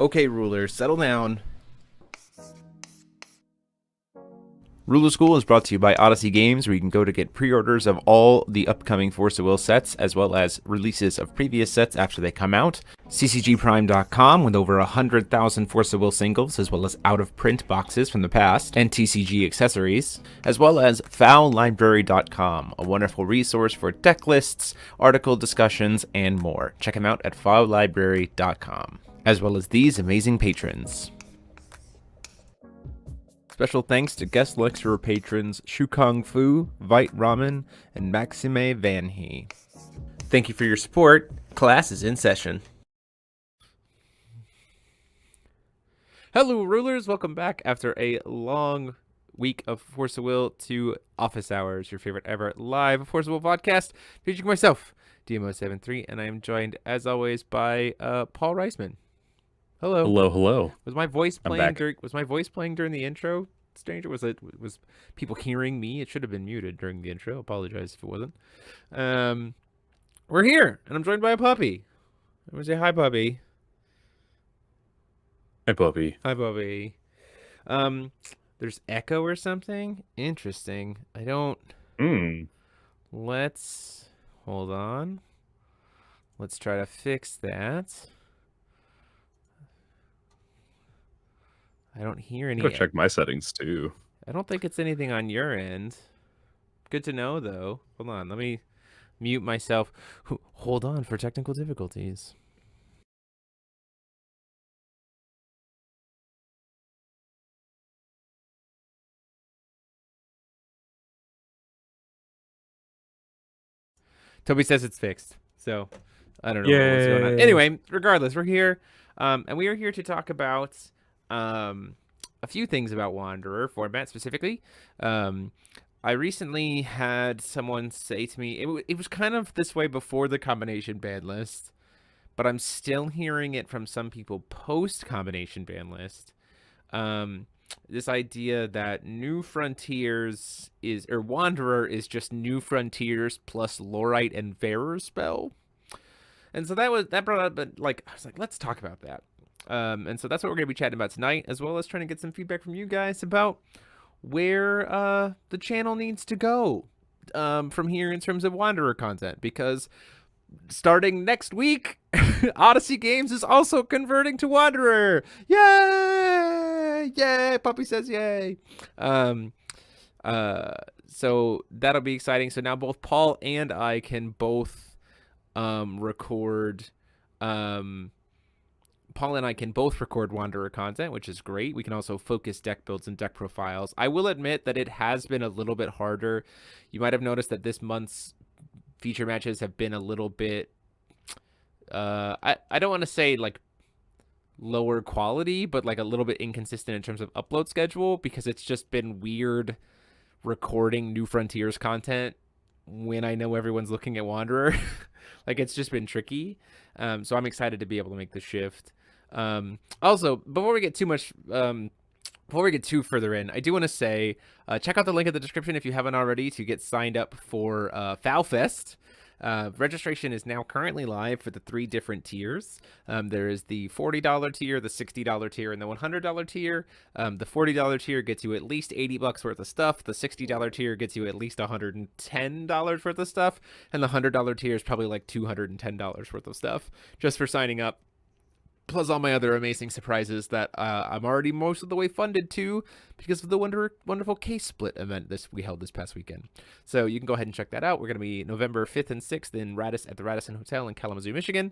Okay, rulers, settle down. Ruler School is brought to you by Odyssey Games, where you can go to get pre-orders of all the upcoming Force of Will sets, as well as releases of previous sets after they come out. ccgprime.com with over 100,000 Force of Will singles, as well as out-of-print boxes from the past, and TCG accessories, as well as fowlibrary.com, a wonderful resource for deck lists, article discussions, and more. Check them out at fowlibrary.com, as well as these amazing patrons. Special thanks to guest lecturer patrons Shukong Fu, Vite Ramen, and Maxime Van He. Thank you for your support. Class is in session. Hello, rulers. Welcome back after a long week of Force of Will to Office Hours, your favorite ever live Force of Will podcast, featuring myself, DMO73, and I am joined, as always, by Paul Reisman. Hello. Hello. Was my voice playing during the intro, Stranger? Was people hearing me? It should have been muted during the intro. Apologize if it wasn't. We're here, and I'm joined by a puppy. I'm gonna say hi, puppy. Hi, puppy. Hi, puppy. There's echo or something? Interesting. I don't... Let's... Hold on. Let's try to fix that. I don't hear any... Go check my settings, too. I don't think it's anything on your end. Good to know, though. Hold on. Let me mute myself. Hold on for technical difficulties. Toby says it's fixed. So, I don't know what's going on. Anyway, regardless, we're here. And we are here to talk about... a few things about Wanderer format specifically. I recently had someone say to me, it was kind of this way before the combination ban list, but I'm still hearing it from some people post combination ban list. This idea that New Frontiers Wanderer is just New Frontiers plus Lorite and Farer spell. And so that brought up, but I was like, let's talk about that. And so that's what we're going to be chatting about tonight, as well as trying to get some feedback from you guys about where the channel needs to go from here in terms of Wanderer content. Because starting next week, Odyssey Games is also converting to Wanderer. Yay! Yay! Puppy says yay. So that'll be exciting. So now both Paul and I can both record... Paul and I can both record Wanderer content, which is great. We can also focus deck builds and deck profiles. I will admit that it has been a little bit harder. You might have noticed that this month's feature matches have been a little bit, I don't want to say like lower quality, but like a little bit inconsistent in terms of upload schedule, because it's just been weird recording New Frontiers content when I know everyone's looking at Wanderer. Like, it's just been tricky. So I'm excited to be able to make the shift. Also, before we get too further in, I do want to say, check out the link in the description if you haven't already to get signed up for FowFest. Registration is now currently live for the 3 different tiers. There is the $40 tier, the $60 tier, and the $100 tier. The $40 tier gets you at least $80 worth of stuff. The $60 tier gets you at least $110 worth of stuff. And the $100 tier is probably like $210 worth of stuff just for signing up. Plus all my other amazing surprises that I'm already most of the way funded to because of the wonderful case split event we held this past weekend. So you can go ahead and check that out. We're going to be November 5th and 6th at the Radisson Hotel in Kalamazoo, Michigan.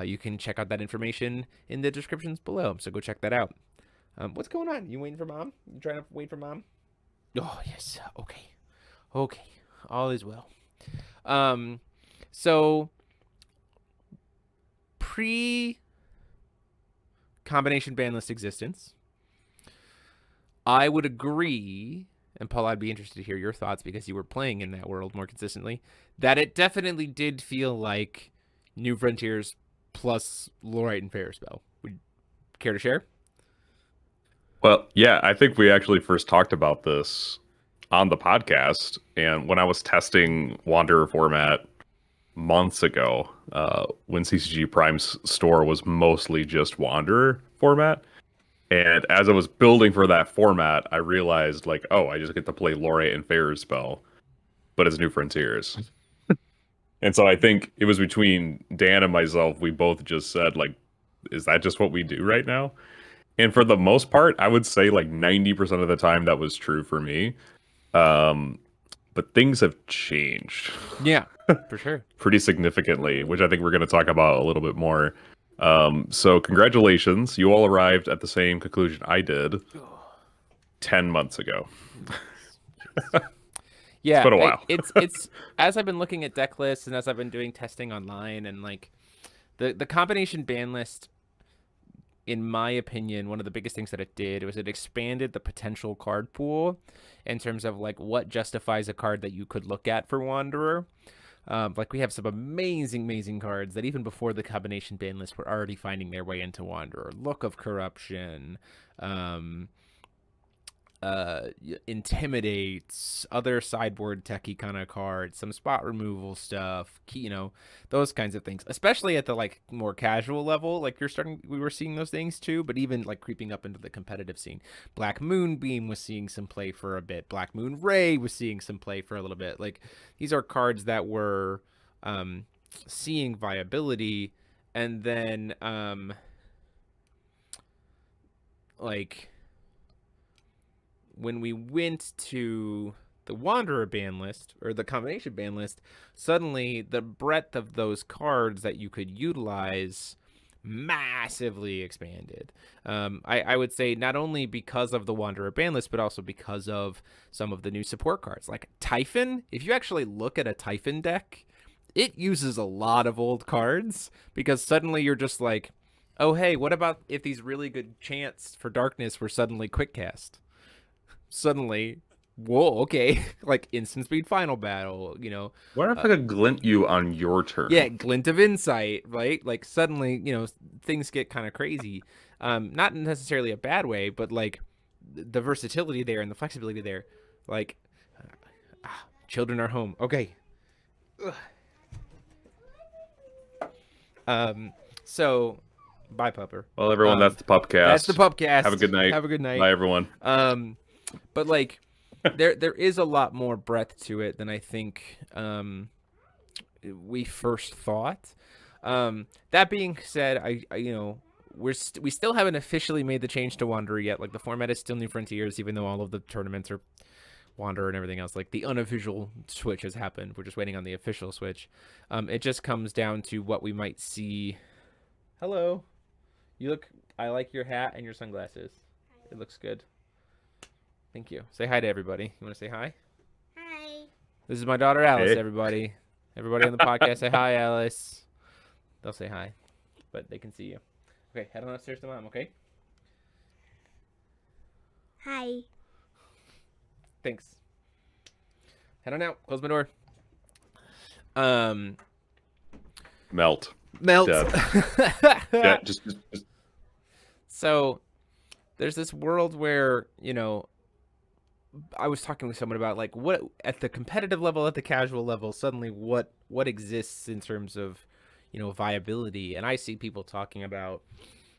You can check out that information in the descriptions below. So go check that out. What's going on? You waiting for Mom? You trying to wait for Mom? Oh, yes. Okay. All is well. So combination ban list existence, I would agree, and Paul, I'd be interested to hear your thoughts because you were playing in that world more consistently, that it definitely did feel like New Frontiers plus Lorite and Farer spell. Would you care to share? Well, yeah, I think we actually first talked about this on the podcast, and when I was testing Wanderer format months ago, when CCG Prime's store was mostly just Wanderer format. And as I was building for that format, I realized, like, oh, I just get to play Lorite and Fair's spell, but it's New Frontiers. And so I think it was between Dan and myself, we both just said, like, is that just what we do right now? And for the most part, I would say like 90% of the time that was true for me. But things have changed. Yeah, for sure. Pretty significantly, which I think we're going to talk about a little bit more. So congratulations. You all arrived at the same conclusion I did 10 months ago. Yeah, it's been a while. it's as I've been looking at deck lists and as I've been doing testing online, and like the combination ban list, in my opinion, one of the biggest things that it did was it expanded the potential card pool in terms of like what justifies a card that you could look at for Wanderer. Like we have some amazing cards that even before the combination ban list were already finding their way into Wanderer. Look of Corruption, Intimidates, other sideboard techie kind of cards, some spot removal stuff, you know, those kinds of things, especially at the like more casual level. Like we were seeing those things too, but even like creeping up into the competitive scene. Black Moonbeam was seeing some play for a bit. Black Moon Ray was seeing some play for a little bit. Like these are cards that were seeing viability, and then like when we went to the Wanderer ban list or the combination ban list, suddenly the breadth of those cards that you could utilize massively expanded. I would say not only because of the Wanderer ban list, but also because of some of the new support cards like Typhon. If you actually look at a Typhon deck, it uses a lot of old cards because suddenly you're just like, oh, hey, what about if these really good chants for darkness were suddenly quick cast? Suddenly, whoa, okay, like instant speed final battle, you know. What if I could glint you on your turn? Yeah, glint of insight, right? Like suddenly, you know, things get kind of crazy. Not necessarily a bad way, but like the versatility there and the flexibility there. Like, children are home. Okay. So, bye, Pupper. Well, everyone, that's the Pupcast. That's the Pupcast. Have a good night. Have a good night. Bye, everyone. But like there is a lot more breadth to it than I think we first thought. That being said, I you know, we still haven't officially made the change to Wanderer yet. Like the format is still New Frontiers, even though all of the tournaments are Wanderer and everything else. Like the unofficial switch has happened. We're just waiting on the official switch. It just comes down to what we might see. Hello. I like your hat and your sunglasses. It looks good. Thank you. Say hi to everybody. You want to say hi? Hi. This is my daughter, Alice, Hey. everybody. Everybody on the podcast, say hi, Alice. They'll say hi, but they can see you. Okay, head on upstairs to Mom, okay? Hi. Thanks. Head on out. Close my door. Melt. Yeah, just So there's this world where, you know, I was talking with someone about like what at the competitive level, at the casual level, suddenly what exists in terms of, you know, viability. And I see people talking about,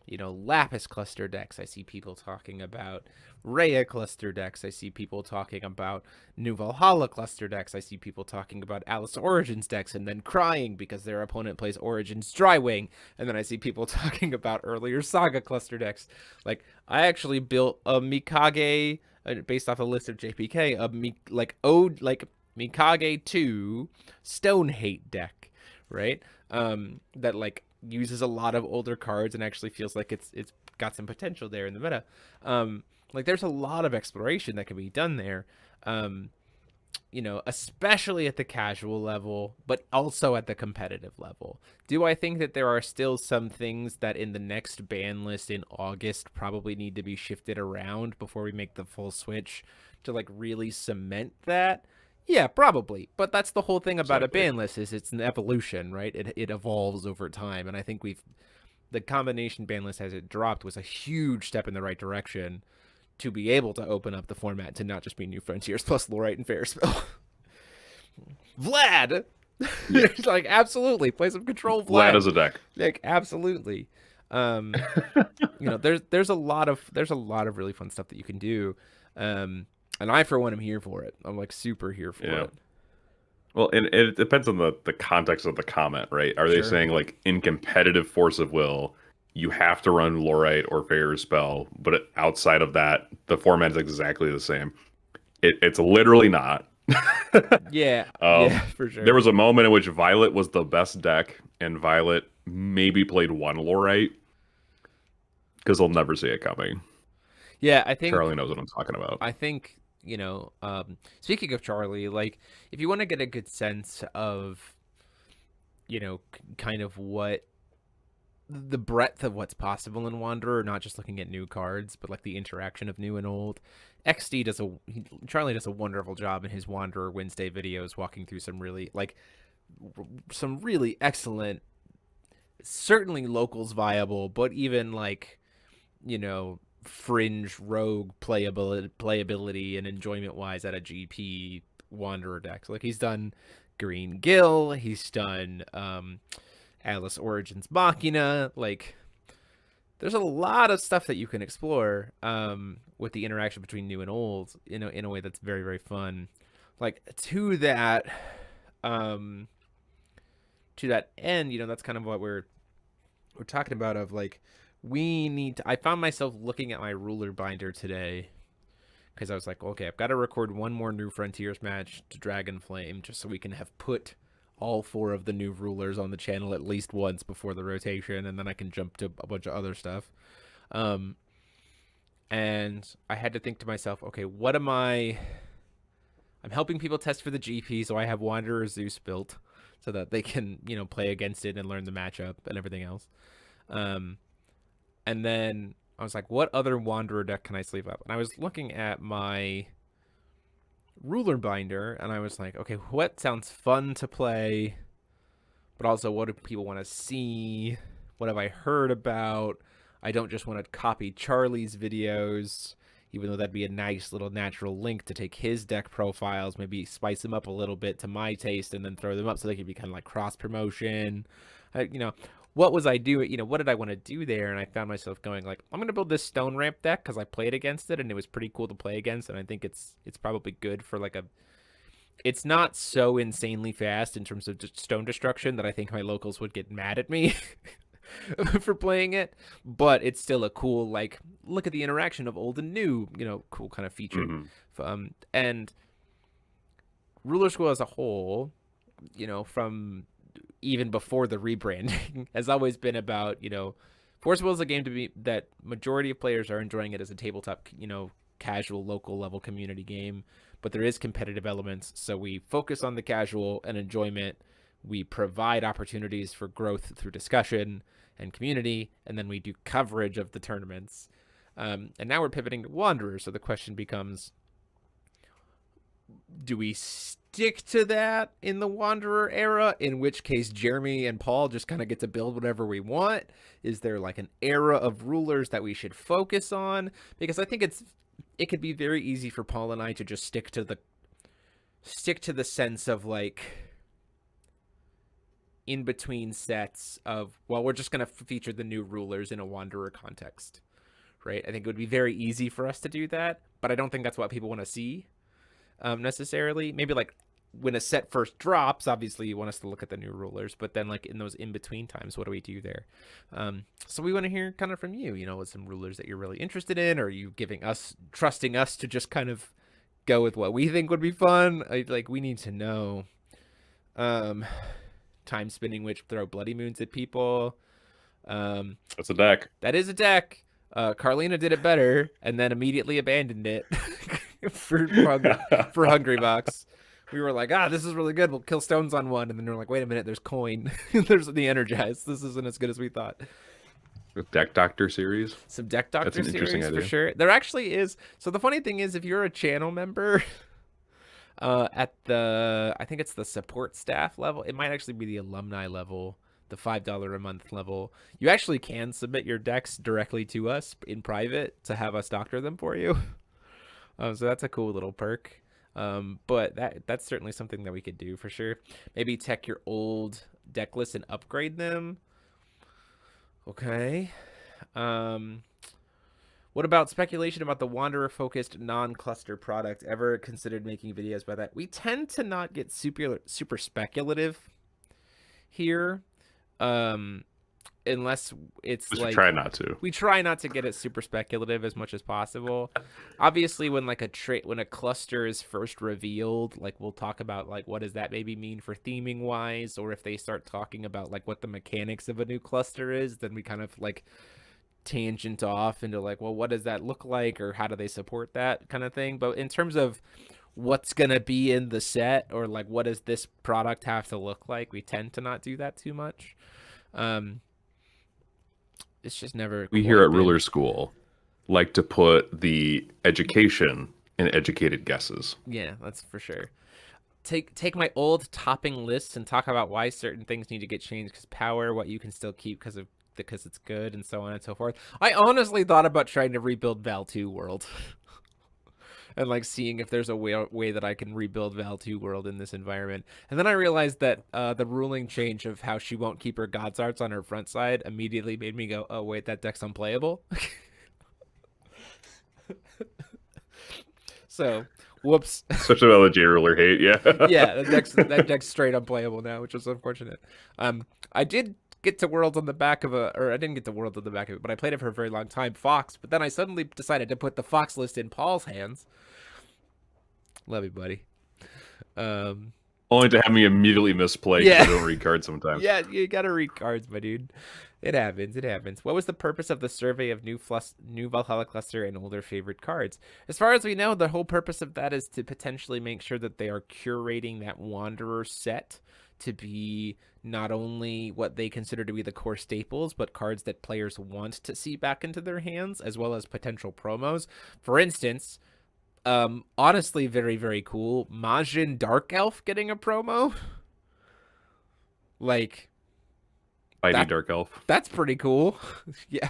you know, Lapis cluster decks. I see people talking about Rhea cluster decks. I see people talking about New Valhalla cluster decks. I see people talking about Alice Origins decks and then crying because their opponent plays Origins Drywing. And then I see people talking about earlier Saga cluster decks. Like I actually built a Mikage based off a list of JPK, Mikage 2 Stone Hate deck, right? That like uses a lot of older cards and actually feels like it's got some potential there in the meta. Like there's a lot of exploration that can be done there. You know, especially at the casual level, but also at the competitive level. Do I think that there are still some things that in the next ban list in August probably need to be shifted around before we make the full switch to like really cement that? Yeah, probably. But that's the whole thing about Exactly. a ban list is it's an evolution, right? It evolves over time. And I think the combination ban list as it dropped was a huge step in the right direction to be able to open up the format to not just be New Frontiers plus Lorite and Fairspell. Vlad! Yeah. Like, absolutely. Play some control Vlad. Vlad as a deck. Like, absolutely. You know, there's a lot of really fun stuff that you can do. And I, for one, am here for it. I'm like super here for it. Well, and it depends on the context of the comment, right? Are they saying like in competitive Force of Will, you have to run Lorite or Fair Spell, but outside of that, the format is exactly the same? It's literally not. Yeah, for sure. There was a moment in which Violet was the best deck, and Violet maybe played one Lorite because they'll never see it coming. Yeah, I think Charlie knows what I'm talking about. I think, you know, speaking of Charlie, like if you want to get a good sense of, you know, kind of what the breadth of what's possible in Wanderer, not just looking at new cards, but like the interaction of new and old. Charlie does a wonderful job in his Wanderer Wednesday videos, walking through some really excellent, certainly locals viable, but even like, you know, fringe rogue playability and enjoyment wise at a GP Wanderer deck. Like he's done Green Gill, he's done Atlas Origins Machina. Like there's a lot of stuff that you can explore with the interaction between new and old, you know, in a way that's very, very fun. Like to that end, you know, that's kind of what we're talking about, of like I found myself looking at my ruler binder today because I was like, okay, I've got to record one more New Frontiers match to Dragonflame just so we can have put all 4 of the new rulers on the channel at least once before the rotation, and then I can jump to a bunch of other stuff. And I had to think to myself, okay, I'm helping people test for the GP, so I have Wanderer Zeus built so that they can, you know, play against it and learn the matchup and everything else. And then I was like, what other Wanderer deck can I sleeve up? And I was looking at my ruler binder, and I was like, okay, what sounds fun to play, but also what do people want to see? What have I heard about? I don't just want to copy Charlie's videos, even though that'd be a nice little natural link to take his deck profiles, maybe spice them up a little bit to my taste, and then throw them up so they could be kind of like cross promotion. You know, what was I doing? You know, what did I want to do there? And I found myself going like, I'm going to build this Stone Ramp deck because I played against it and it was pretty cool to play against. And I think it's probably good for like it's not so insanely fast in terms of just stone destruction that I think my locals would get mad at me for playing it. But it's still a cool, like, look at the interaction of old and new, you know, cool kind of feature. And Ruler School as a whole, you know, from even before the rebranding, has always been about, you know, Force Will is a game that majority of players are enjoying it as a tabletop, you know, casual local level community game, but there is competitive elements. So we focus on the casual and enjoyment. We provide opportunities for growth through discussion and community, and then we do coverage of the tournaments. And now we're pivoting to Wanderer. So the question becomes, do we stick to that in the Wanderer era, in which case Jeremy and Paul just kind of get to build whatever we want? Is there like an era of rulers that we should focus on? Because I think it could be very easy for Paul and I to just stick to the sense of like in between sets of, well, we're just going to feature the new rulers in a Wanderer context, right? I think it would be very easy for us to do that, but I don't think that's what people want to see. Necessarily. Maybe like when a set first drops, obviously you want us to look at the new rulers, but then like in those in-between times, what do we do there? So we want to hear kind of from you, you know, with some rulers that you're really interested in, or are you trusting us to just kind of go with what we think would be fun? Like we need to know. Time Spinning Witch throw Bloody Moons at people. That's a deck. That is a deck. Carlina did it better and then immediately abandoned it for Hungry Box. We were like, this is really good. We'll kill stones on one. And then we're like, wait a minute, there's coin. There's the Energize. This isn't as good as we thought. Deck Doctor series. Some Deck Doctor That's an series interesting idea. for sure. There actually is. So the funny thing is, if you're a channel member at I think it's the support staff level, it might actually be the alumni level, the $5 a month level, you actually can submit your decks directly to us in private to have us doctor them for you. So that's a cool little perk. But that's certainly something that we could do for sure. Maybe tech your old deck list and upgrade them. Okay. What about speculation about the Wanderer-focused non-cluster product? Ever considered making videos about that? We tend to not get super speculative here, unless it's Just like try not to. we try not to get it super speculative as much as possible. Obviously, when like when a cluster is first revealed, like we'll talk about like what does that maybe mean for theming wise, or if they start talking about like what the mechanics of a new cluster is, then we kind of like tangent off into like, well, what does that look like, or how do they support that kind of thing. But in terms of what's gonna be in the set, or like what does this product have to look like, we tend to not do that too much. It's just never We quite here at been... Ruler School like to put the education in educated guesses. Yeah, that's for sure. Take my old topping lists and talk about why certain things need to get changed, because power, what you can still keep because it's good, and so on and so forth. I honestly thought about trying to rebuild Val 2 World. And like seeing if there's a way that I can rebuild Val 2 World in this environment. And then I realized that the ruling change of how she won't keep her God's Arts on her front side immediately made me go, oh wait, that deck's unplayable. So, whoops. Such another J Ruler hate, yeah. Yeah, that deck's straight unplayable now, which is unfortunate. I did get to Worlds on the back of or I didn't get to Worlds on the back of it, but I played it for a very long time, Fox. But then I suddenly decided to put the Fox list in Paul's hands. Love you, buddy. Only to have me immediately misplay because I don't read cards sometimes. Yeah, you gotta read cards, my dude. It happens. It happens. What was the purpose of the survey of new Valhalla cluster and older favorite cards? As far as we know, the whole purpose of that is to potentially make sure that they are curating that Wanderer set to be not only what they consider to be the core staples, but cards that players want to see back into their hands, as well as potential promos. For instance, honestly, very, very cool, Majin Dark Elf getting a promo. Like... Mighty Dark Elf. That's pretty cool. Yeah.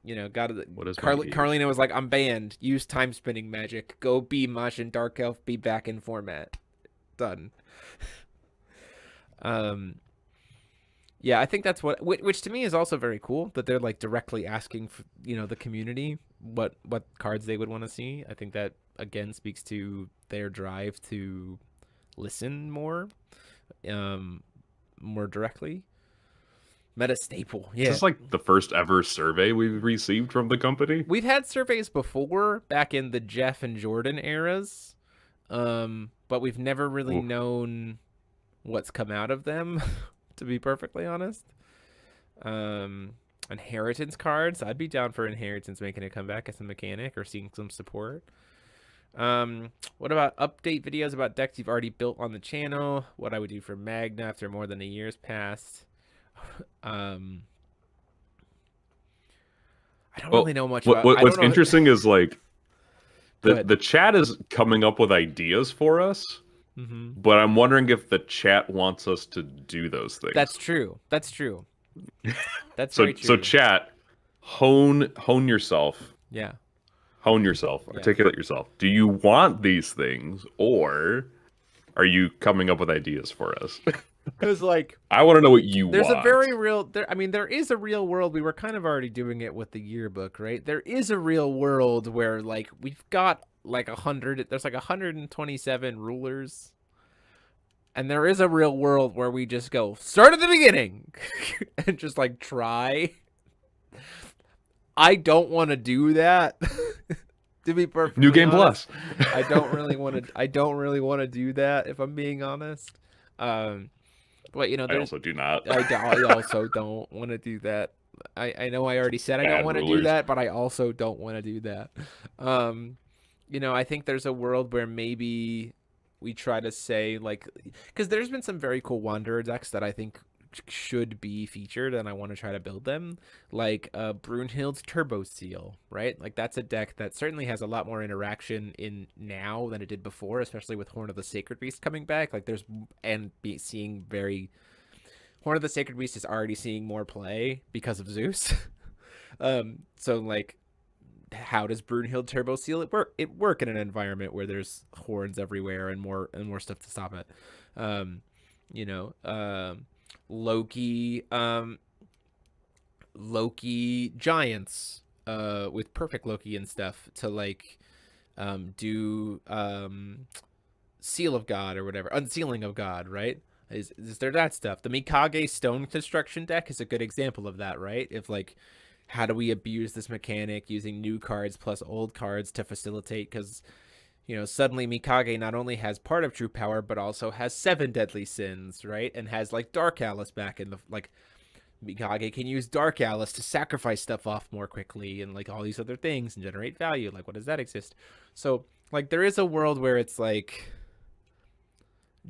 You know, what is Carlina was like, I'm banned. Use time spinning magic. Go be Majin Dark Elf. Be back in format. Done. Yeah, I think that's which to me is also very cool, that they're like directly asking for, you know, the community what cards they would want to see. I think that again speaks to their drive to listen more directly. Meta staple. Yeah. Is this like the first ever survey we've received from the company? We've had surveys before, back in the Jeff and Jordan eras, but we've never really known what's come out of them, to be perfectly honest. Inheritance cards. I'd be down for Inheritance making a comeback as a mechanic, or seeing some support. What about update videos about decks you've already built on the channel? What I would do for Magna after more than a year's passed. I don't really know much about... What's interesting is like the chat is coming up with ideas for us, but I'm wondering if the chat wants us to do those things. That's true. That's true. That's so very true. So chat, hone yourself. Yeah. Hone yourself. Articulate yourself. Do you want these things, or are you coming up with ideas for us? Because like, I want to know what you want. There's a very real... I mean, there is a real world. We were kind of already doing it with the yearbook, right? There is a real world where like we've got like 100... There's like 127 rulers. And there is a real world where we just go, start at the beginning! And just like try. I don't want to do that. To be perfectly New Game honest. Plus. I don't really want to do that, if I'm being honest. But you know, I also do not. I also don't want to do that. I know I already said I don't want to do that, but I also don't want to do that. You know, I think there's a world where maybe we try to say like, because there's been some very cool Wanderer decks that I think should be featured, and I want to try to build them, like Brunhild's Turbo Seal, right? Like that's a deck that certainly has a lot more interaction in now than it did before, especially with Horn of the Sacred Beast coming back. Like seeing very... Horn of the Sacred Beast is already seeing more play because of Zeus. So like, how does Brunhild Turbo Seal it work in an environment where there's horns everywhere and more stuff to stop it? You know, Loki, Loki giants with perfect Loki and stuff to like do Seal of God or whatever, Unsealing of God, right? Is there that stuff? The Mikage stone construction deck is a good example of that, right? If like, how do we abuse this mechanic using new cards plus old cards to facilitate? Because, you know, suddenly Mikage not only has part of true power, but also has 7 deadly sins, right? And has like Dark Alice back in the, like, Mikage can use Dark Alice to sacrifice stuff off more quickly and like all these other things and generate value. Like, what does that exist? So, like, there is a world where it's like,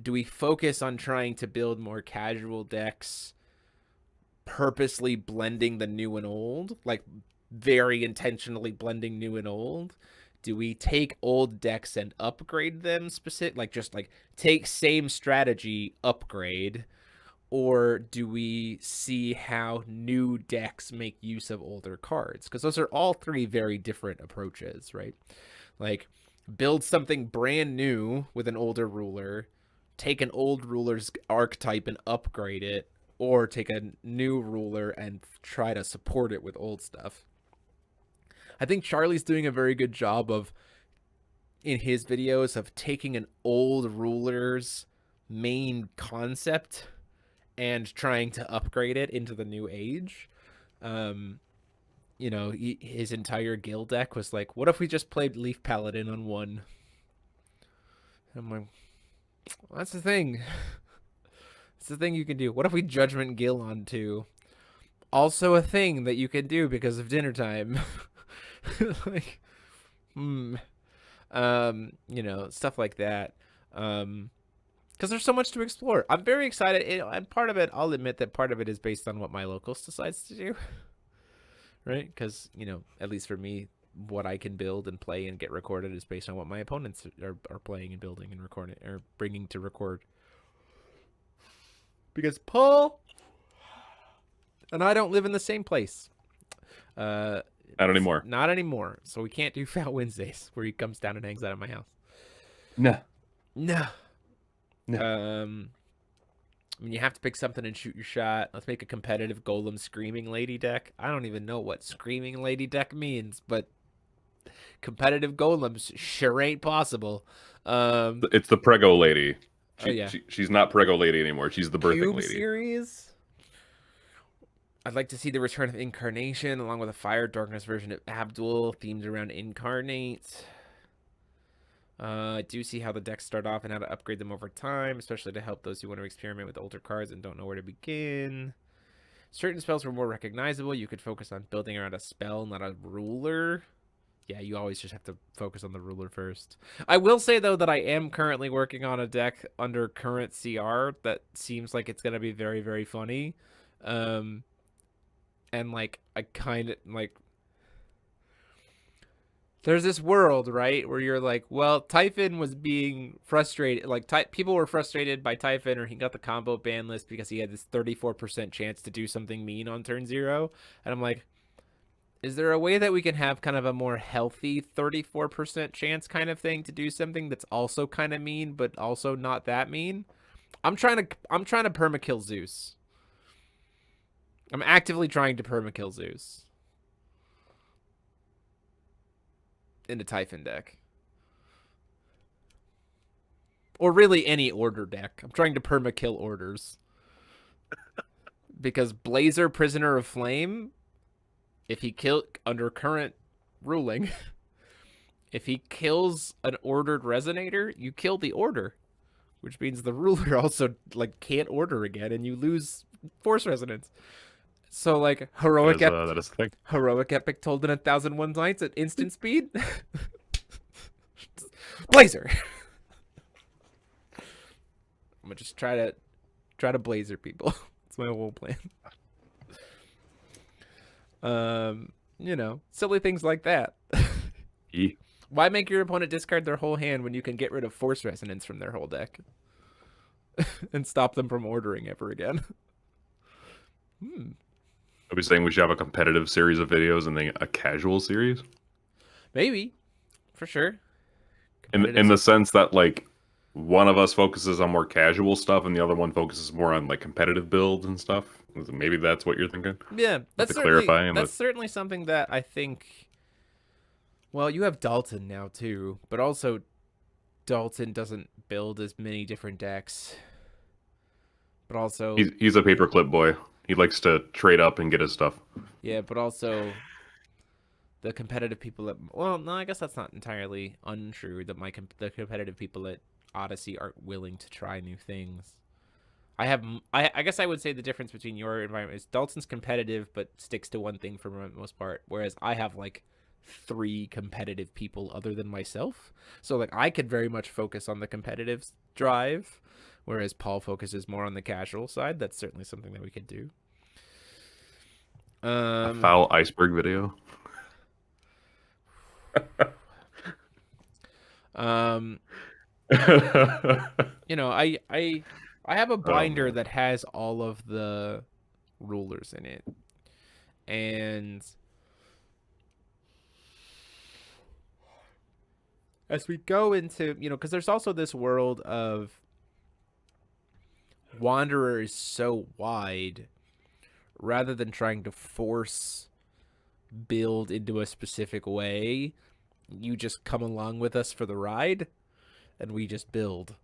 do we focus on trying to build more casual decks, purposely blending the new and old, like very intentionally blending new and old? Do we take old decks and upgrade them specific, like just like take same strategy, upgrade? Or do we see how new decks make use of older cards? Because those are all 3 very different approaches, right? Like, build something brand new with an older ruler, take an old ruler's archetype and upgrade it, or take a new ruler and try to support it with old stuff. I think Charlie's doing a very good job of, in his videos, of taking an old ruler's main concept and trying to upgrade it into the new age. You know, his entire guild deck was like, what if we just played Leaf Paladin on 1? I'm like, well, that's the thing. It's the thing you can do. What if we Judgment Gill on 2? Also a thing that you can do because of dinner time. Like, you know, stuff like that. Because there's so much to explore. I'm very excited, and part of it, I'll admit that part of it is based on what my locals decides to do, right? Because, you know, at least for me, what I can build and play and get recorded is based on what my opponents are playing and building and recording or bringing to record. Because Paul and I don't live in the same place. Not anymore. Not anymore. So we can't do Foul Wednesdays where he comes down and hangs out at my house. No. I mean, you have to pick something and shoot your shot. Let's make a competitive Golem Screaming Lady deck. I don't even know what Screaming Lady deck means, but competitive Golems sure ain't possible. It's the Prego Lady. Yeah. She's not Prego Lady anymore. She's the Birthing Cube Lady. series. I'd like to see the return of Incarnation along with a Fire Darkness version of Abdul themed around Incarnate. I do see how the decks start off and how to upgrade them over time, especially to help those who want to experiment with older cards and don't know where to begin. Certain spells were more recognizable. You could focus on building around a spell, not a ruler. Yeah, you always just have to focus on the ruler first. I will say, though, that I am currently working on a deck under current CR that seems like it's going to be very, very funny. And, like, I kind of, like... There's this world, right, where you're like, well, Typhon was being frustrated. Like, people were frustrated by Typhon, or he got the combo ban list because he had this 34% chance to do something mean on turn 0. And I'm like, is there a way that we can have kind of a more healthy 34% chance kind of thing to do something that's also kind of mean, but also not that mean? I'm trying to permakill Zeus. I'm actively trying to permakill Zeus in a Typhon deck. Or really any order deck. I'm trying to permakill orders. Because Blazer, Prisoner of Flame, if he under current ruling, if he kills an ordered Resonator, you kill the order. Which means the ruler also like can't order again and you lose Force Resonance. So, like, heroic epic told in 1,001 nights at instant speed. Blazer. I'm gonna just try to blazer people. That's my whole plan. You know, silly things like that. Why make your opponent discard their whole hand when you can get rid of Force Resonance from their whole deck and stop them from ordering ever again? Are we saying we should have a competitive series of videos and then a casual series? Maybe, for sure. In the sense that, like, one of us focuses on more casual stuff and the other one focuses more on, like, competitive builds and stuff? Maybe that's what you're thinking. Yeah, that's certainly something that I think. Well, you have Dalton now too, but also Dalton doesn't build as many different decks. But also, he's a paperclip boy. He likes to trade up and get his stuff. Yeah, but also the competitive people at, well, no, I guess that's not entirely untrue that the competitive people at Odyssey aren't willing to try new things. I guess I would say the difference between your environment is Dalton's competitive but sticks to one thing for the most part, whereas I have like 3 competitive people other than myself. So like I could very much focus on the competitive drive, whereas Paul focuses more on the casual side. That's certainly something that we could do. A foul iceberg video. You know, I have a binder that has all of the rulers in it, and as we go into, you know, because there's also this world of Wanderer is so wide, rather than trying to force build into a specific way, you just come along with us for the ride and we just build.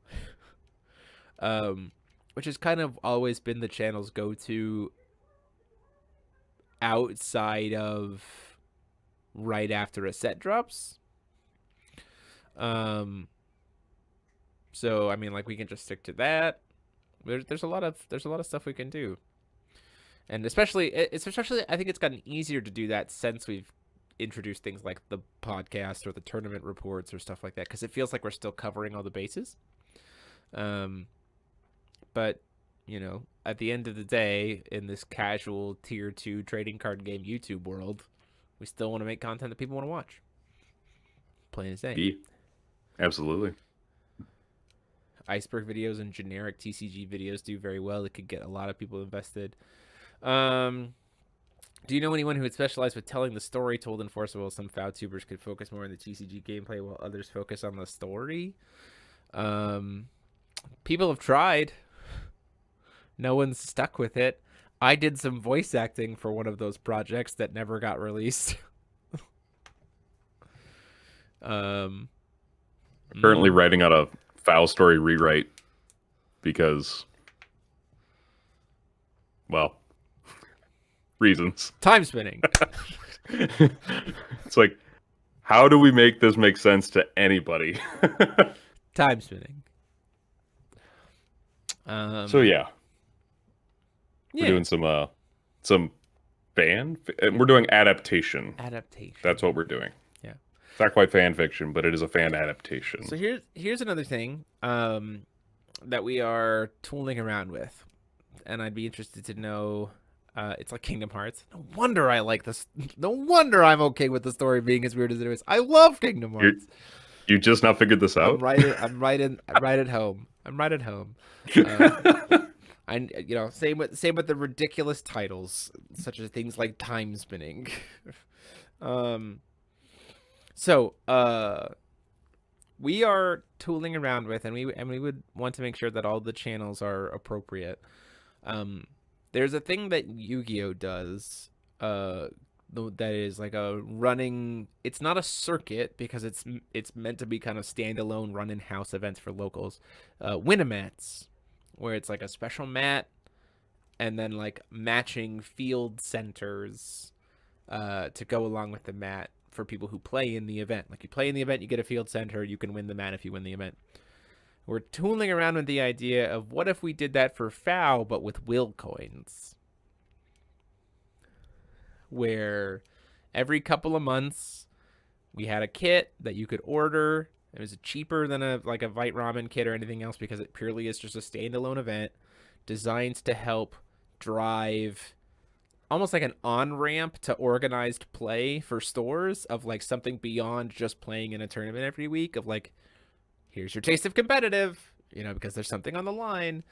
Which has kind of always been the channel's go-to outside of right after a set drops. So I mean, like, we can just stick to that. There's a lot of stuff we can do. And especially I think it's gotten easier to do that since we've introduced things like the podcast or the tournament reports or stuff like that, because it feels like we're still covering all the bases. But, you know, at the end of the day, in this casual tier 2 trading card game YouTube world, we still want to make content that people want to watch. Plain as day. Yeah, absolutely. Iceberg videos and generic TCG videos do very well. It could get a lot of people invested. Do you know anyone who would specialize with telling the story told enforceable? Some FowTubers could focus more on the TCG gameplay while others focus on the story. People have tried. No one's stuck with it. I did some voice acting for one of those projects that never got released. Currently writing out a foul story rewrite because, well, reasons. Time spinning. It's like, how do we make this make sense to anybody? Time spinning. So yeah, we're doing some fan. We're doing adaptation. Adaptation. That's what we're doing. Yeah, it's not quite fan fiction, but it is a fan adaptation. So here's another thing that we are tooling around with, and I'd be interested to know. It's like Kingdom Hearts. No wonder I like this. No wonder I'm okay with the story being as weird as it is. I love Kingdom Hearts. You just not figured this out? I'm right at home. I'm right at home. And you know, same with the ridiculous titles, such as things like time spinning. So we are tooling around with, and we would want to make sure that all the channels are appropriate. There's a thing that Yu-Gi-Oh does that is like a running, it's not a circuit because it's meant to be kind of standalone run in-house events for locals. Winamats, where it's like a special mat and then like matching field centers to go along with the mat for people who play in the event. Like, you play in the event, you get a field center, you can win the mat if you win the event. We're tooling around with the idea of what if we did that for FOW, but with will coins, where every couple of months we had a kit that you could order. It was cheaper than a Vite Ramen kit or anything else because it purely is just a standalone event designed to help drive almost like an on-ramp to organized play for stores of like something beyond just playing in a tournament every week, of like, here's your taste of competitive, you know, because there's something on the line.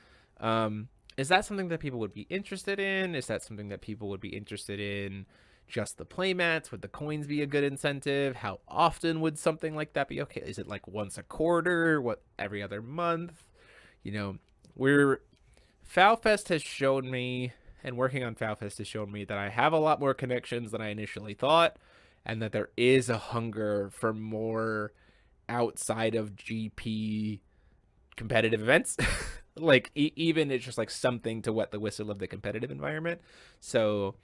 Is that something that people would be interested in? Is that something that people would be interested in just the playmats? Would the coins be a good incentive? How often would something like that be okay? Is it like once a quarter? What, every other month? You know, FowFest has shown me and working on FowFest has shown me that I have a lot more connections than I initially thought, and that there is a hunger for more outside of GP competitive events. Like even it's just like something to wet the whistle of the competitive environment. So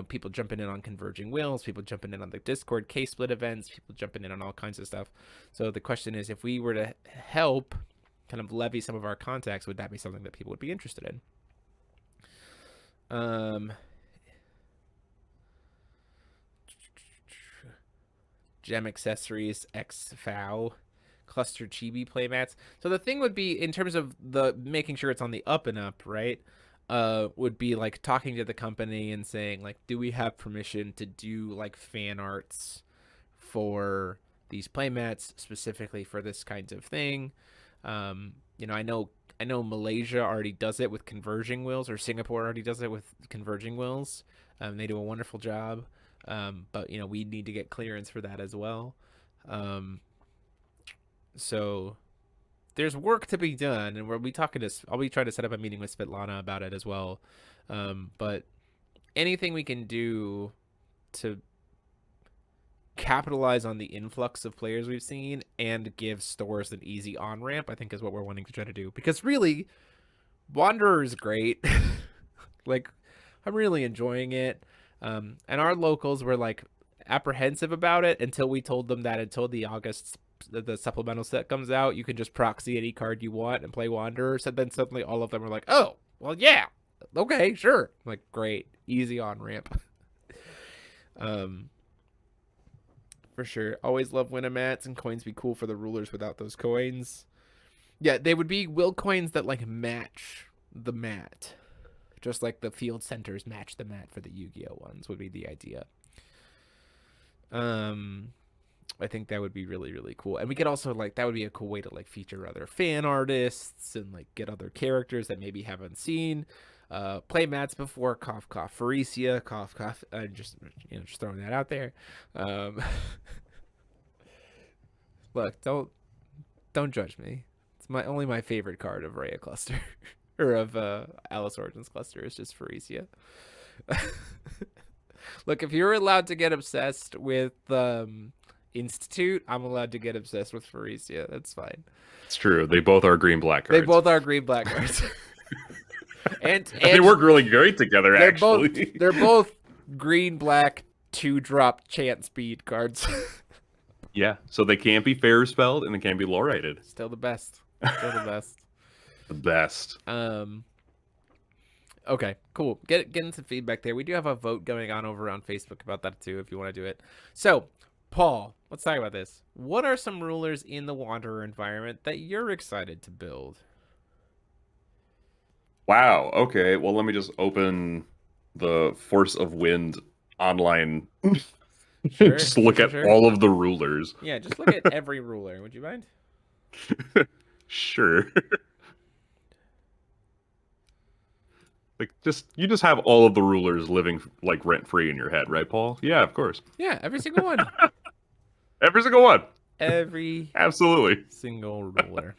people jumping in on converging wheels, people jumping in on the Discord K-split events, people jumping in on all kinds of stuff. So the question is, if we were to help kind of levy some of our contacts, would that be something that people would be interested in? Gem accessories, X FOW, cluster chibi playmats. So the thing would be, in terms of the making sure it's on the up and up, right? Would be like talking to the company and saying, like, do we have permission to do like fan arts for these playmats specifically for this kind of thing? I know Malaysia already does it with converging wheels, or Singapore already does it with converging wheels. They do a wonderful job. But we need to get clearance for that as well. So there's work to be done, and I'll be trying to set up a meeting with Svetlana about it as well. But anything we can do to capitalize on the influx of players we've seen and give stores an easy on-ramp, I think is what we're wanting to try to do. Because really, Wanderer is great. Like, I'm really enjoying it. And our locals were like apprehensive about it until we told them that until the supplemental set comes out, you can just proxy any card you want and play Wanderer. So then suddenly all of them were like, oh, well, yeah, okay, sure. I'm like, great, easy on ramp. For sure. Always love Winamats, and coins be cool for the rulers without those coins. Yeah, they would be will coins that like match the mat. Just like the field centers match the mat for the Yu-Gi-Oh ones would be the idea. I think that would be really, really cool. And we could also, like, that would be a cool way to like feature other fan artists and like get other characters that maybe haven't seen play mats before. Cough cough Pharesia, cough cough. Just throwing that out there. Look, don't judge me. It's only my favorite card of Rhea Cluster. Or of Alice Origins Cluster is just Pharesia. Look, if you're allowed to get obsessed with Institute, I'm allowed to get obsessed with Pharesia. That's fine. It's true. They both are green-black cards. They both are green-black cards. and they work really great together, actually. They're both green-black 2-drop chant speed cards. Yeah, so they can't be fair spelled and they can't be low rated. Still the best. Still the best. The best. Okay, cool. Getting some feedback there. We do have a vote going on over on Facebook about that too, if you want to do it. So, Paul, let's talk about this. What are some rulers in the Wanderer environment that you're excited to build? Wow. Okay. Well, let me just open the Force of Wind online. Sure, just look at all of the rulers. Yeah, just look at every ruler. Would you mind? Sure. Like, you just have all of the rulers living like rent free in your head, right, Paul? Yeah, of course. Yeah, every single one. Every single one. Every absolutely single ruler.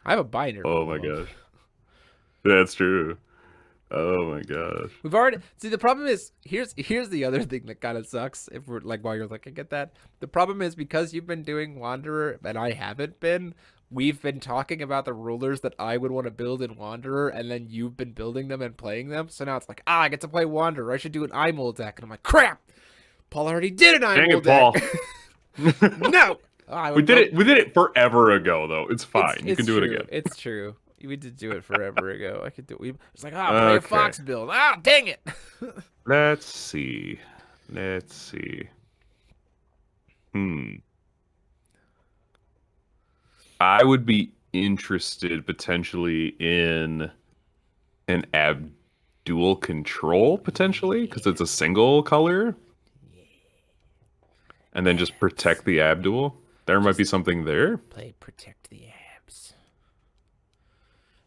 I have a binder. Oh my gosh. That's true. Oh my gosh. We've already the problem is here's the other thing that kind of sucks if we're like while you're looking at that. The problem is because you've been doing Wanderer and I haven't been, we've been talking about the rulers that I would want to build in Wanderer, and then you've been building them and playing them. So now it's like, I get to play Wanderer. I should do an IMOL deck. And I'm like, crap! Paul already did an IMOL deck. Paul. No! We did it forever ago, though. It's fine. You can do it again. It's true. We did do it forever ago. I could do it. It's like, play a Fox build. Dang it! Let's see. I would be interested potentially in an Abdul control, potentially, because it's a single color. And then just protect the Abdul. There might be something there. Play protect the abs.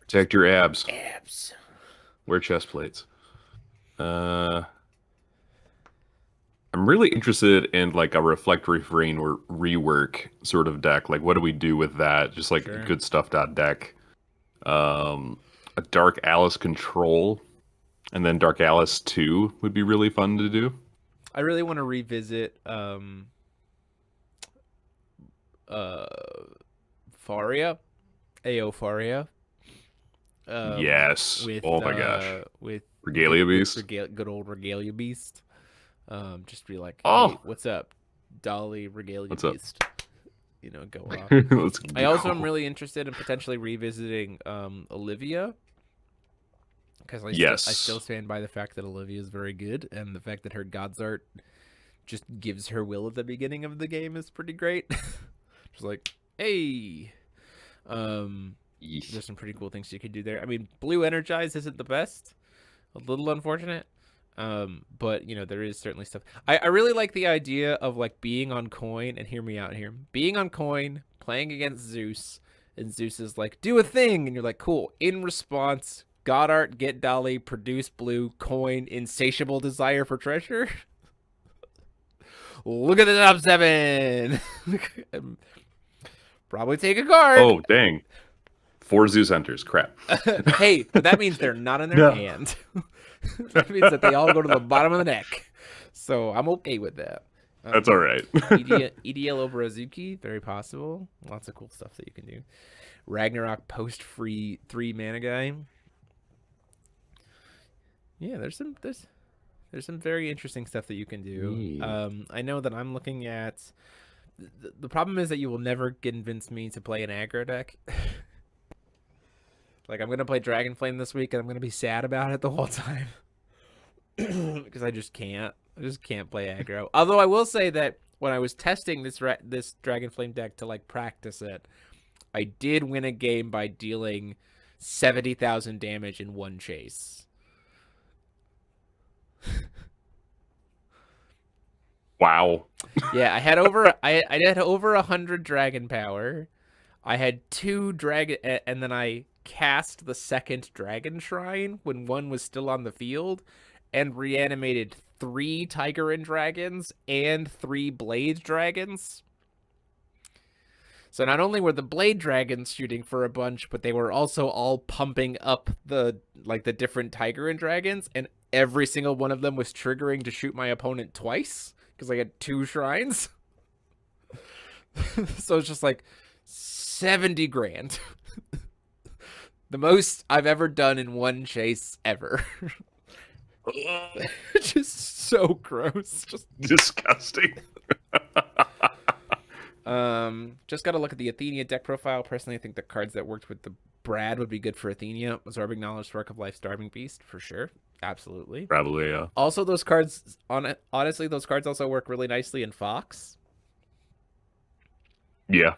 Protect your abs. Abs. Wear chest plates. I'm really interested in like a reflect, refrain, or rework sort of deck. Like, what do we do with that? Just like good stuff deck. I a Dark Alice control, and then Dark Alice 2 would be really fun to do. I really want to revisit Faria, AO Faria. Yes. With, oh my gosh. with Regalia Beast. Good old Regalia Beast. Just be like, Oh. hey, what's up, Dolly Regalia What's up? Beast? You know, go off. Let's I also go. am really interested in potentially revisiting Olivia. Because I still stand by the fact that Olivia is very good, and the fact that her God's Art just gives her will at the beginning of the game is pretty great. Just like, hey, there's some pretty cool things you could do there. I mean, Blue Energize isn't the best, a little unfortunate, but you know there is certainly stuff. I really like the idea of like being on coin, and hear me out here, being on coin, playing against Zeus, and Zeus is like, do a thing, and you're like, cool. In response, God Art, get Dolly, produce blue, coin, insatiable desire for treasure. Look at the top 7. Probably take a card. Oh, dang. 4 Zeus enters. Crap. Hey, but that means they're not in their hand. That means that they all go to the bottom of the deck. So I'm okay with that. That's all right. EDL over Azuki, very possible. Lots of cool stuff that you can do. Ragnarok post-free 3 mana guy. Yeah, there's some very interesting stuff that you can do. I know that I'm looking at the problem is that you will never convince me to play an aggro deck. Like, I'm gonna play Dragonflame this week, and I'm gonna be sad about it the whole time because I just can't play aggro. Although I will say that when I was testing this Dragonflame deck to like practice it, I did win a game by dealing 70,000 damage in one chase. Wow. Yeah, I had over 100 dragon power. I had 2 dragon, and then I cast the second dragon shrine when one was still on the field, and reanimated 3 Tigerin dragons and 3 blade dragons. So not only were the blade dragons shooting for a bunch, but they were also all pumping up the different Tigerin dragons, and every single one of them was triggering to shoot my opponent twice because I had 2 shrines. So it's just like 70 grand. The most I've ever done in one chase ever. Just so gross. Just disgusting. Just got to look at the Athenia deck profile. Personally, I think the cards that worked with the Brad would be good for Athenia. Absorbing Knowledge, Spark of Life, Starving Beast, for sure. Absolutely. Probably, yeah. Also, those cards, honestly, those cards also work really nicely in Fox. Yeah.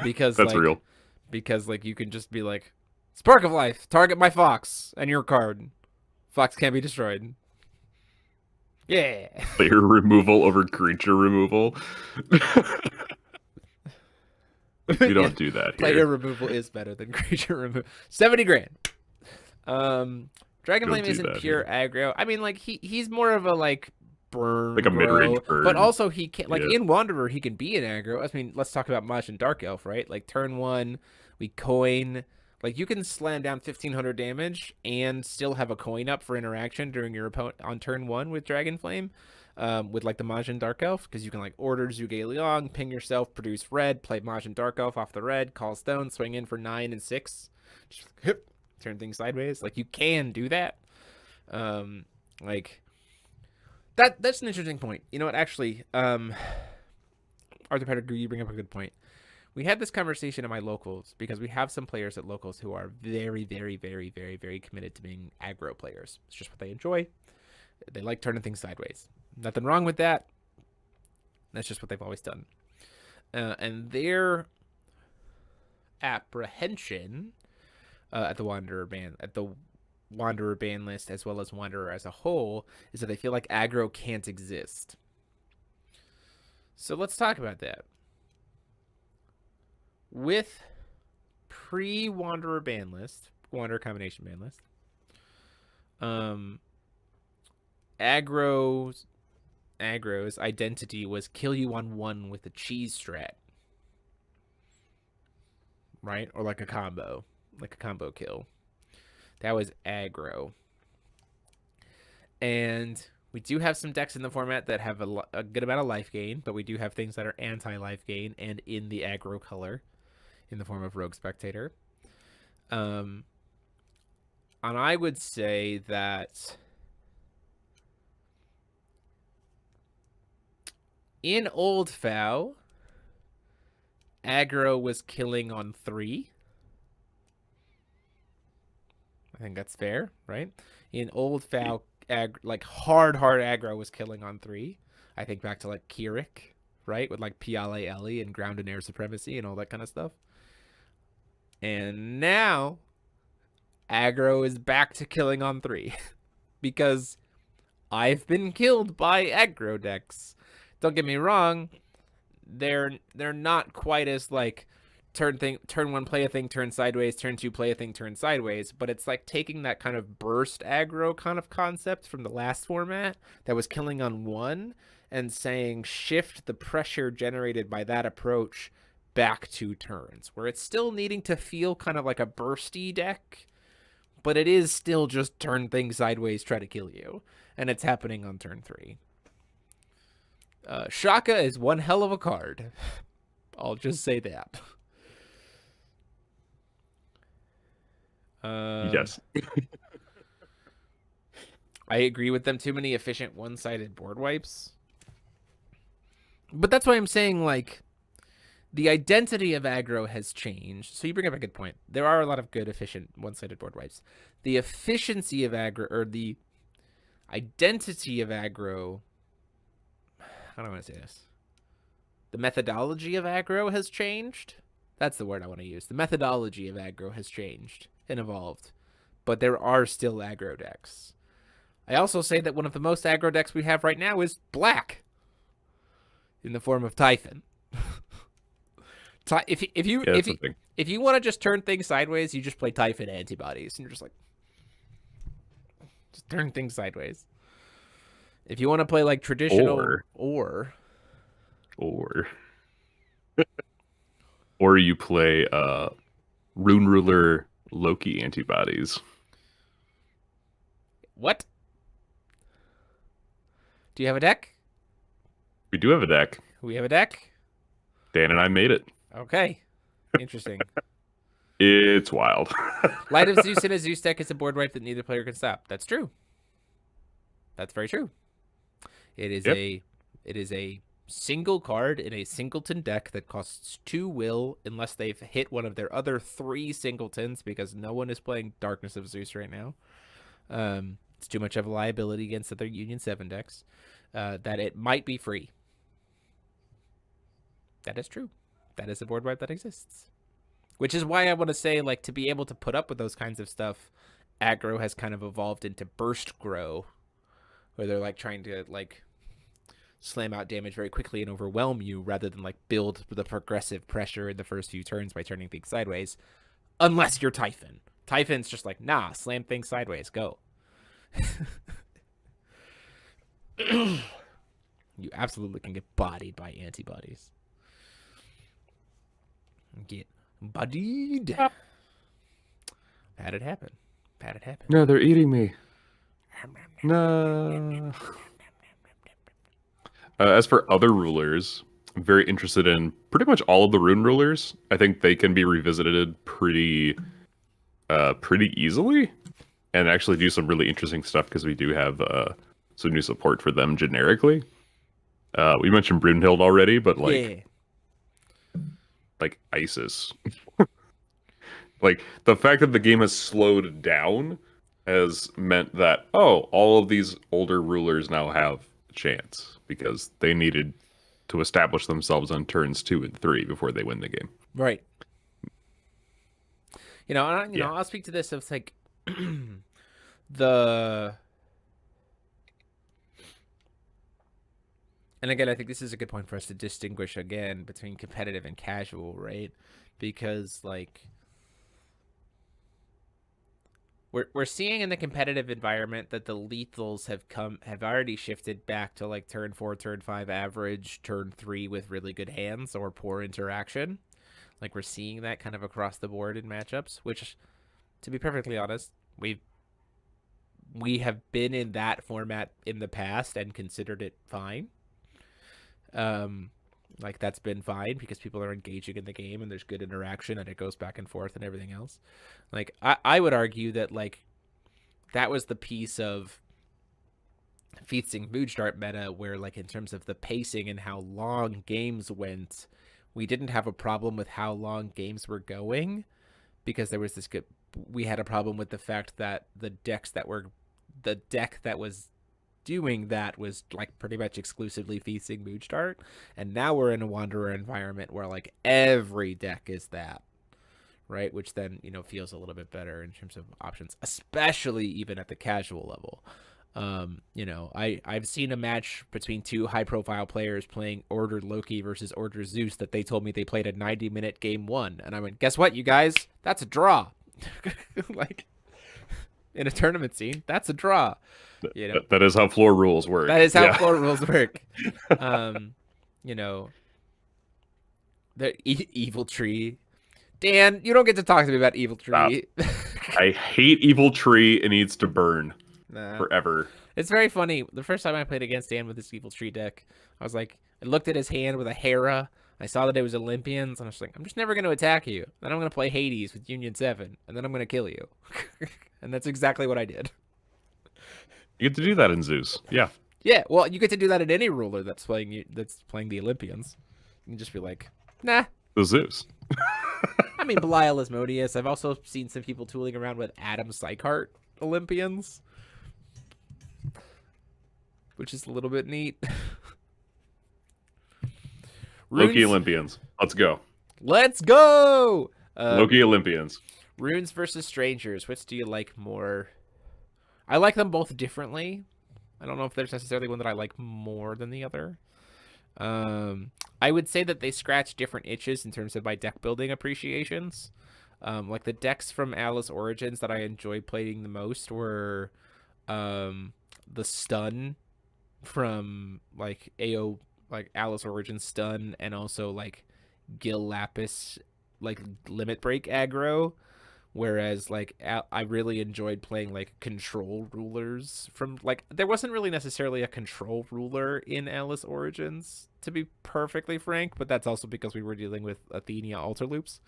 Because that's real. Because, like, you can just be like, Spark of Life, target my Fox, and your card. Fox can't be destroyed. Yeah. Player removal over creature removal. We don't do that here. Player removal is better than creature removal. 70 grand. Dragonflame isn't pure aggro. I mean, like, he's more of a, like, burn, like a mid-range burn. But also he can, like, in Wanderer, he can be an aggro. I mean, let's talk about Maj and Dark Elf, right? Like, turn 1, we coin. Like, you can slam down 1,500 damage and still have a coin up for interaction during your opponent on turn 1 with Dragonflame, with, like, the Majin Dark Elf, because you can, like, order Zhuge Liang, ping yourself, produce red, play Majin Dark Elf off the red, call stone, swing in for 9 and 6, just, turn things sideways. Like, you can do that. Like, that's an interesting point. You know what, actually, Arthur Pettigrew, you bring up a good point. We had this conversation at my locals because we have some players at locals who are very, very, very, very, very committed to being aggro players. It's just what they enjoy. They like turning things sideways. Nothing wrong with that. That's just what they've always done. And their apprehension at the Wanderer ban list, as well as Wanderer as a whole, is that they feel like aggro can't exist. So let's talk about that. With pre-Wanderer ban list, Wanderer combination ban list, aggro's identity was kill you on 1 with a cheese strat, right? Or like a combo kill. That was aggro. And we do have some decks in the format that have a good amount of life gain, but we do have things that are anti-life gain and in the aggro color in the form of Rogue Spectator. And I would say that in Old Fow, aggro was killing on 3. I think that's fair, right? In Old Fow, like hard aggro was killing on 3. I think back to like Keurig, right? With like Piale Ellie and Ground and Air Supremacy and all that kind of stuff. And now aggro is back to killing on 3 because I've been killed by aggro decks. Don't get me wrong, they're not quite as like turn 1 play a thing, turn sideways, turn 2 play a thing, turn sideways, but it's like taking that kind of burst aggro kind of concept from the last format that was killing on 1 and saying shift the pressure generated by that approach back 2 turns, where it's still needing to feel kind of like a bursty deck, but it is still just turn things sideways, try to kill you, and it's happening on turn 3. Shaka is one hell of a card. I'll just say that. Yes. I agree with them. Too many efficient one-sided board wipes. But that's why I'm saying, like, the identity of aggro has changed. So you bring up a good point. There are a lot of good, efficient one-sided board wipes. The efficiency of aggro, or the identity of aggro, how do I want to say this? The methodology of aggro has changed. That's the word I want to use. The methodology of aggro has changed and evolved. But there are still aggro decks. I also say that one of the most aggro decks we have right now is black. In the form of Typhon. If you want to just turn things sideways, you just play Typhon antibodies. And you're just like, just turn things sideways. If you want to play like traditional or you play Rune Ruler Loki antibodies. What? Do you have a deck? We do have a deck. We have a deck? Dan and I made it. Okay. Interesting. It's wild. Light of Zeus in a Zeus deck is a board wipe that neither player can stop. That's true. That's very true. It is a single card in a singleton deck that costs 2 will unless they've hit one of their other 3 singletons, because no one is playing Darkness of Zeus right now. It's too much of a liability against other Union 7 decks. That it might be free. That is true. That is a board wipe that exists. Which is why I want to say, like, to be able to put up with those kinds of stuff, aggro has kind of evolved into burst grow, where they're like trying to like slam out damage very quickly and overwhelm you rather than like build the progressive pressure in the first few turns by turning things sideways. Unless you're Typhon. Typhon's just like, nah, slam things sideways, go. You absolutely can get bodied by antibodies. Get bodied. Had it happen. Had it happen. No, they're eating me. No. As for other rulers, I'm very interested in pretty much all of the rune rulers. I think they can be revisited pretty easily, and actually do some really interesting stuff because we do have some new support for them generically. We mentioned Brunhild already, but like Isis. Like, the fact that the game has slowed down has meant that, all of these older rulers now have a chance, because they needed to establish themselves on turns 2 and 3 before they win the game. Right. You know, I'll speak to this. It's like and again, I think this is a good point for us to distinguish again between competitive and casual, right? Because like we're seeing in the competitive environment that the lethals have already shifted back to like turn 4, turn 5 average, turn 3 with really good hands or poor interaction. Like, we're seeing that kind of across the board in matchups, which, to be perfectly honest, we have been in that format in the past and considered it fine. Like that's been fine because people are engaging in the game and there's good interaction and it goes back and forth and everything else. Like I would argue that like that was the piece of Feasting Moonstart meta where like in terms of the pacing and how long games went, we didn't have a problem with how long games were going because there was this good. We had a problem with the fact that the deck that was doing that was like pretty much exclusively Feasting Moonstart, and now we're in a Wanderer environment where like every deck is that, right? Which then feels a little bit better in terms of options, especially even at the casual level. I've seen a match between two high-profile players playing Order Loki versus Order Zeus that they told me they played a 90-minute game one, and I went, guess what, you guys? That's a draw. Like in a tournament scene, that's a draw. That is how floor rules work. That is how floor rules work. The Evil Tree. Dan, you don't get to talk to me about Evil Tree. I hate Evil Tree. It needs to burn forever. It's very funny. The first time I played against Dan with this Evil Tree deck, I was like, I looked at his hand with a Hera. I saw that it was Olympians, and I was like, I'm just never going to attack you. Then I'm going to play Hades with Union 7, and then I'm going to kill you. And that's exactly what I did. You get to do that in Zeus. Yeah. Yeah, well, you get to do that in any ruler that's playing the Olympians. You can just be like, nah. The Zeus. I mean, Belial Asmodeus. I've also seen some people tooling around with Adam Sykehart Olympians, which is a little bit neat. Loki Olympians. Let's go. Let's go! Loki Olympians. Runes versus Strangers. Which do you like more? I like them both differently. I don't know if there's necessarily one that I like more than the other. I would say that they scratch different itches in terms of my deck building appreciations. Like the decks from Alice Origins that I enjoyed playing the most were the Stun from like Alice Origins Stun, and also like Gil Lapis like Limit Break aggro. Whereas like I really enjoyed playing like control rulers from like there wasn't really necessarily a control ruler in Alice Origins, to be perfectly frank, but that's also because we were dealing with Athenia alter loops.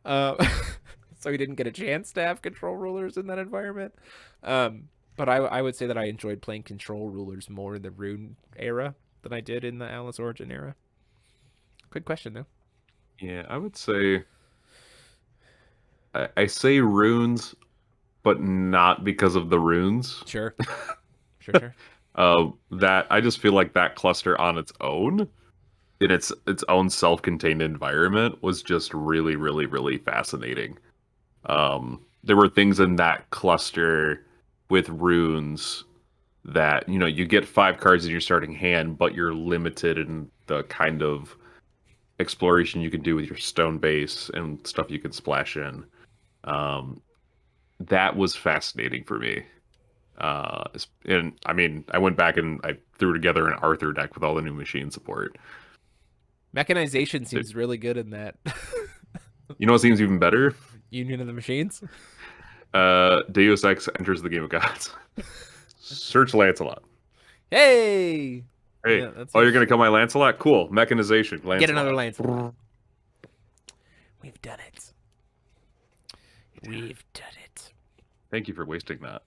So we didn't get a chance to have control rulers in that environment. But I would say that I enjoyed playing control rulers more in the Rune era than I did in the Alice Origin era. Good question, though. Yeah, I would say I say runes, but not because of the runes. Sure. Sure. That I just feel like that cluster on its own, in its own self-contained environment, was just really, really, really fascinating. There were things in that cluster with runes that, you get 5 cards in your starting hand, but you're limited in the kind of exploration you can do with your stone base and stuff you can splash in. That was fascinating for me. And I mean, I went back and I threw together an Arthur deck with all the new machine support. Mechanization seems really good in that. You know what seems even better? Union of the Machines? Deus Ex enters the Game of Gods. Search Lancelot. Hey! Hey, yeah, you're going to kill my Lancelot? Cool. Mechanization. Lancelot. Get another Lancelot. We've done it. We've done it. Thank you for wasting that.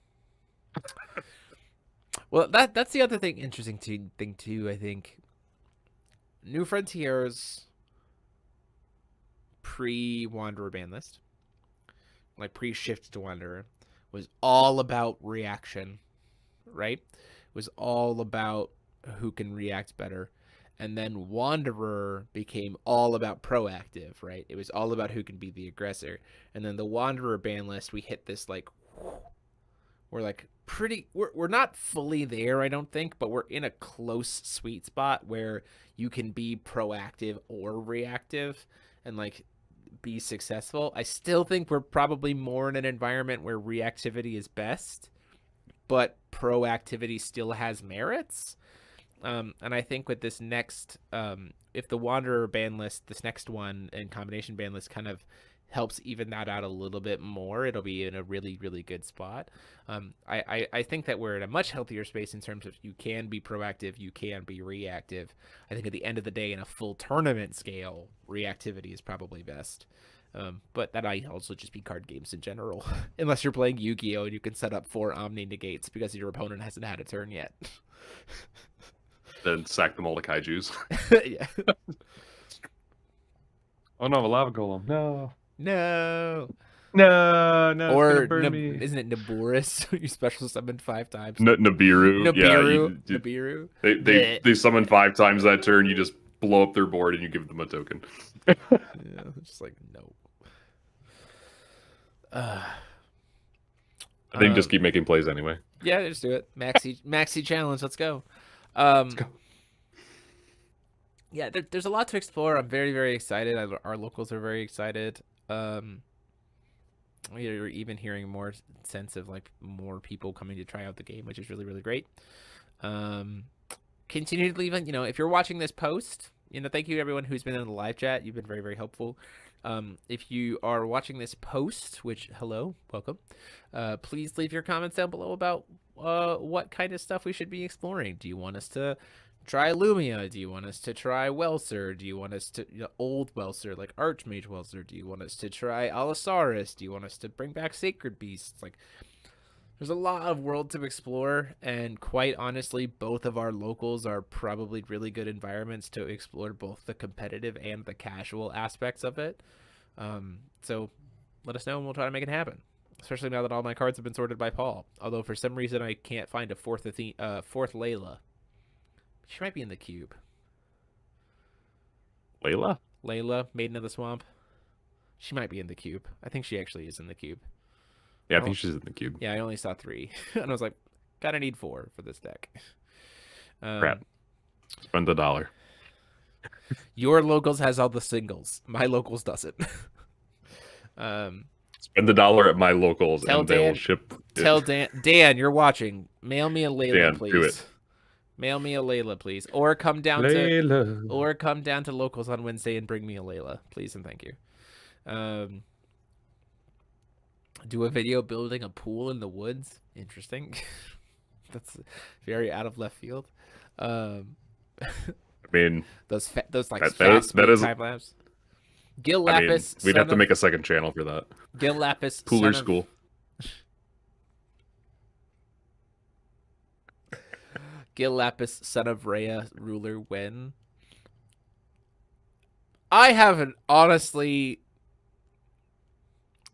Well, that's the other interesting thing too, I think. New Frontiers pre-Wanderer Banlist, like pre-shift to Wanderer, was all about reaction, right? It was all about who can react better. And then Wanderer became all about proactive, right? It was all about who can be the aggressor. And then the Wanderer ban list, we hit this like, we're like we're not fully there, I don't think, but we're in a close sweet spot where you can be proactive or reactive and like be successful. I still think we're probably more in an environment where reactivity is best, but proactivity still has merits. And I think with this next, if the Wanderer ban list, this next one and combination ban list kind of helps even that out a little bit more, it'll be in a really, really good spot. I think that we're in a much healthier space in terms of you can be proactive, you can be reactive. I think at the end of the day, in a full tournament scale, reactivity is probably best. But that might also just be card games in general. Unless you're playing Yu-Gi-Oh! And you can set up 4 Omni Negates because your opponent hasn't had a turn yet. Then sack them all to kaijus. Yeah. Oh no, a lava golem. No. No. No, no, Or it's gonna burn me. isn't it Naboris? You special summoned 5 times. Nibiru. Nibiru. Yeah, Nibiru. they summon 5 times that turn. You just blow up their board and you give them a token. Yeah, just like no. I think just keep making plays anyway. Yeah, just do it. Maxi challenge. Let's go. Let's go. Yeah, there's a lot to explore. I'm very, very excited. Our locals are very excited. We're even hearing more sense of like more people coming to try out the game, which is really, really great. Continue to leave, if you're watching this post, thank you to everyone who's been in the live chat. You've been very, very helpful. If you are watching this post, which hello, welcome, please leave your comments down below about what kind of stuff we should be exploring. Do you want us to try Lumia? Do you want us to try Welser? Do you want us to old Welser like Archmage Welser? Do you want us to try Allosaurus? Do you want us to bring back Sacred Beasts? Like, there's a lot of world to explore, and quite honestly, both of our locals are probably really good environments to explore both the competitive and the casual aspects of it. So let us know and we'll try to make it happen. Especially now that all my cards have been sorted by Paul. Although for some reason I can't find a fourth Layla. She might be in the cube. Layla, Maiden of the Swamp. She might be in the cube. I think she actually is in the cube. Yeah, I think she's in the cube. Yeah, I only saw 3. And I was like, gotta need 4 for this deck. Crap. Spend the $1. Your locals has all the singles. My locals doesn't. Spend the $1 at my locals and they will ship. Tell Dan, you're watching. Mail me a Layla, Dan, please. do it. Mail me a Layla, please. Or come down to locals on Wednesday and bring me a Layla, please and thank you. Do a video building a pool in the woods. Interesting. That's very out of left field. I mean, those like that fast is time lapse. Gil Lapis. We'd have to make a second channel for that. Gil Lapis. Pooler school. Gil Lapis, son of Rhea, ruler when. I haven't honestly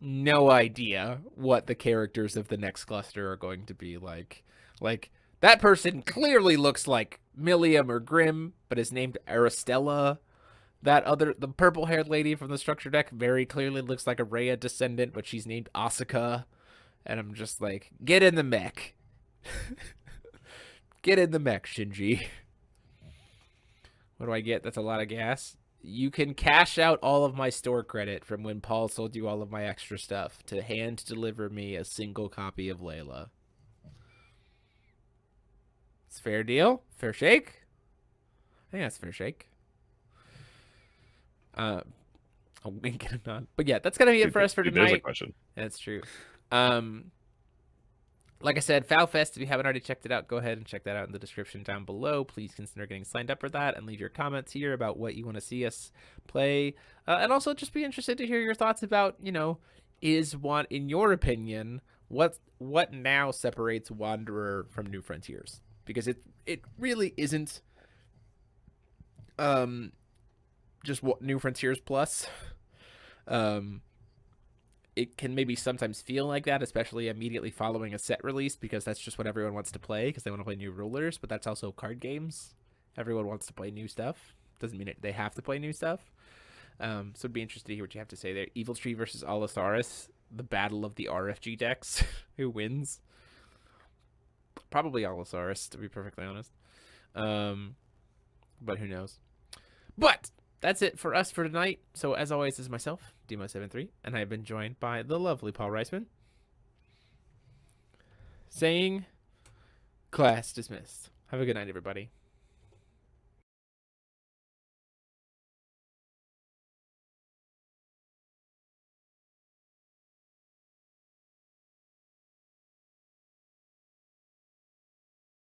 no idea what the characters of the next cluster are going to be like. Like, that person clearly looks like Milliam or Grimm, but is named Aristella. The purple-haired lady from the structure deck very clearly looks like a Rhea descendant, but she's named Asuka. And I'm just like, get in the mech. Get in the mech, Shinji. What do I get? That's a lot of gas. You can cash out all of my store credit from when Paul sold you all of my extra stuff to hand deliver me a single copy of Layla. It's fair deal? Fair shake? I think that's fair shake. A wink and a nod. But yeah, that's gonna be it for us for tonight. There's a question. That's true. Like I said, FowFest, if you haven't already checked it out, go ahead and check that out in the description down below. Please consider getting signed up for that and leave your comments here about what you want to see us play. And also just be interested to hear your thoughts about, is one, in your opinion, what now separates Wanderer from New Frontiers? Because it really isn't just what New Frontiers plus. It can maybe sometimes feel like that, especially immediately following a set release, because that's just what everyone wants to play, because they want to play new rulers, but that's also card games. Everyone wants to play new stuff. Doesn't mean they have to play new stuff. So it'd be interesting to hear what you have to say there. Evil Tree versus Allosaurus, the battle of the RFG decks. Who wins? Probably Allosaurus, to be perfectly honest. But who knows? But that's it for us for tonight. So as always, this is myself, Demo73, and I've been joined by the lovely Paul Reisman, saying, class dismissed. Have a good night, everybody.